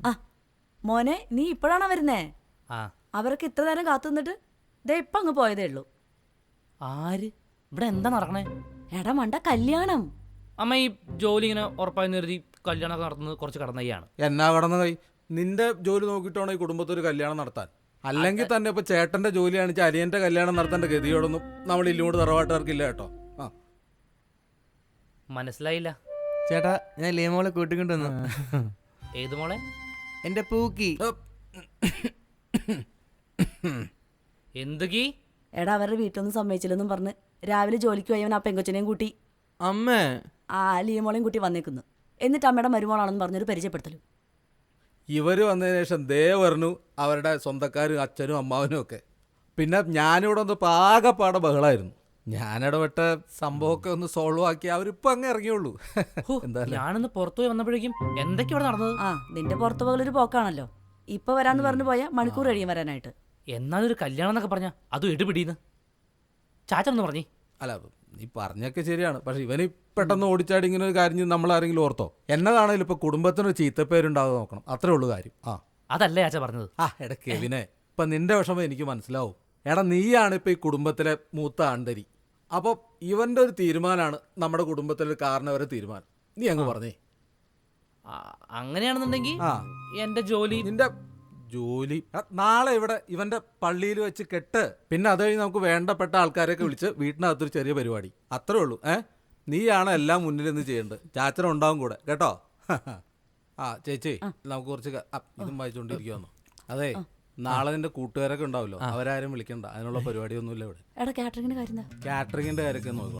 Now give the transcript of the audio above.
ആ മോനെ, നീ ഇപ്പോഴാണോ വരുന്നേ? ആ അവരൊക്കെ ഇത്ര നേരം കാത്തു നിന്നിട്ട് ദേ ഇപ്പൊ അങ്ങ് പോയതേ ഉള്ളൂ. ആര് ഇവിടെ എന്താ നടക്കണേ? എടാ മണ്ട, കല്യാണം. അമ്മ ഈ ജോലി ഇങ്ങനെ ഉറപ്പായി കരുതി കല്യാണമൊക്കെ നടത്തുന്നത് കുറച്ച് കടന്നയ്യാണ്. എന്നാ കടന്നു കൈ? നിന്റെ ജോലി നോക്കിയിട്ടാണോ ഈ കുടുംബത്തിൽ ഒരു കല്യാണം നടത്താൻ? അല്ലെങ്കിൽ തന്നെ ഇപ്പൊ ചേട്ടന്റെ ജോലിയാണ് അരിയന്റെ കല്യാണം നടത്തേണ്ട ഗതിയോടൊന്നും നമ്മൾ ഇല്ലോട് തറവാട്ടുകാർക്കില്ല കേട്ടോ. ആ മനസ്സിലായില്ല ചേട്ടാ, ഞാൻ ലീമോളെ കൂട്ടിക്കൊണ്ടുവന്നു. ഏത് മോളെ? എന്റെ പൂക്കി. എന്തുകീ? എടാ അവരുടെ വീട്ടിലൊന്നും സമ്മതിച്ചില്ലെന്നും പറഞ്ഞ് രാവിലെ ജോലിക്ക് പോയവൻ ആ പെങ്കൊച്ചിനെയും കൂട്ടി അമ്മേ, ആ ലീമോളെയും കൂട്ടി വന്നേക്കുന്നു. എന്നിട്ട് അമ്മയുടെ മരുമോളാണെന്ന് പറഞ്ഞൊരു പരിചയപ്പെടുത്തലും. ഇവര് വന്നതിന് ശേഷം ദേ പറഞ്ഞു അവരുടെ സ്വന്തക്കാരും അച്ഛനും അമ്മാവനും ഒക്കെ. പിന്നെ ഞാനിവിടെ ഒന്ന് പാകപ്പാടെ ബഹളായിരുന്നു. ഞാനിടപെട്ട സംഭവമൊക്കെ ഒന്ന് സോൾവ് ആക്കി അവരിപ്പോ അങ്ങ് ഇറങ്ങിയുള്ളൂ. എന്തായാലും ഞാനൊന്ന് പുറത്തുപോയി വന്നപ്പോഴേക്കും എന്തൊക്കെ ഇവിടെ നടന്നത്? ആ നിന്റെ പുറത്തു പോകലൊരു പോക്കാണല്ലോ. ഇപ്പൊ വരാന്ന് പറഞ്ഞു പോയാ മണിക്കൂർ കഴിയും വരാനായിട്ട്. എന്നാലൊരു കല്യാണം എന്നൊക്കെ പറഞ്ഞ അതും എടുപിടിന്ന് ചാച്ചനൊന്ന് പറഞ്ഞേ. അല്ല, നീ പറഞ്ഞൊക്കെ ശരിയാണ്. പക്ഷെ ഇവന് പെട്ടെന്ന് ഓടിച്ചാടി ഇങ്ങനെ ഒരു കാര്യം നമ്മളാരെങ്കിലും ഓർത്തോ? എന്നതാണെങ്കിലും ഇപ്പൊ കുടുംബത്തിനൊരു ചീത്തപ്പേരുണ്ടാകാതെ നോക്കണം, അത്രേ ഉള്ളൂ കാര്യം. ആ അതല്ലേ ചാച്ച പറഞ്ഞത്? ആ എടാ കെവിനെ, ഇപ്പൊ നിന്റെ വിഷമം എനിക്ക് മനസ്സിലാവും. എടാ നീയാണ് ഇപ്പൊ ഈ കുടുംബത്തിലെ മൂത്ത ആണ്ടരി. അപ്പോൾ ഇവന്റെ ഒരു തീരുമാനമാണ് നമ്മുടെ കുടുംബത്തിലെ കാരണവരെ തീരുമാനം. നീ അങ്ങ് പറഞ്ഞേ. അങ്ങനെയാണെന്നുണ്ടെങ്കിൽ ആ എന്റെ ജോലി നിന്റെ ജോലി നാളെ ഇവിടെ ഇവന്റെ പള്ളിയിൽ വെച്ച് കെട്ട്. പിന്നെ അത് കഴിഞ്ഞ് നമുക്ക് വേണ്ടപ്പെട്ട ആൾക്കാരെയൊക്കെ വിളിച്ച് വീട്ടിനകത്തൊരു ചെറിയ പരിപാടി, അത്രേ ഉള്ളൂ. നീയാണ് എല്ലാം മുന്നിൽ നിന്ന് ചെയ്യേണ്ടത്. ചാച്ചന ഉണ്ടാവും കൂടെ കേട്ടോ. ആ ചേച്ചി, നമുക്ക് കുറച്ച് ഇതും വായിച്ചുകൊണ്ടിരിക്കുവാന്നോ? അതെ, നാളെ നിന്റെ കൂട്ടുകാരൊക്കെ ഉണ്ടാവല്ലോ, അവരാരും വിളിക്കണ്ട. അതിനുള്ള പരിപാടിയൊന്നുമില്ല ഇവിടെ. എടാ കാറ്ററിംഗിന്റെ കാര്യം എന്താ? കാറ്ററിംഗിന്റെ കാര്യമൊക്കെ നോക്കണം.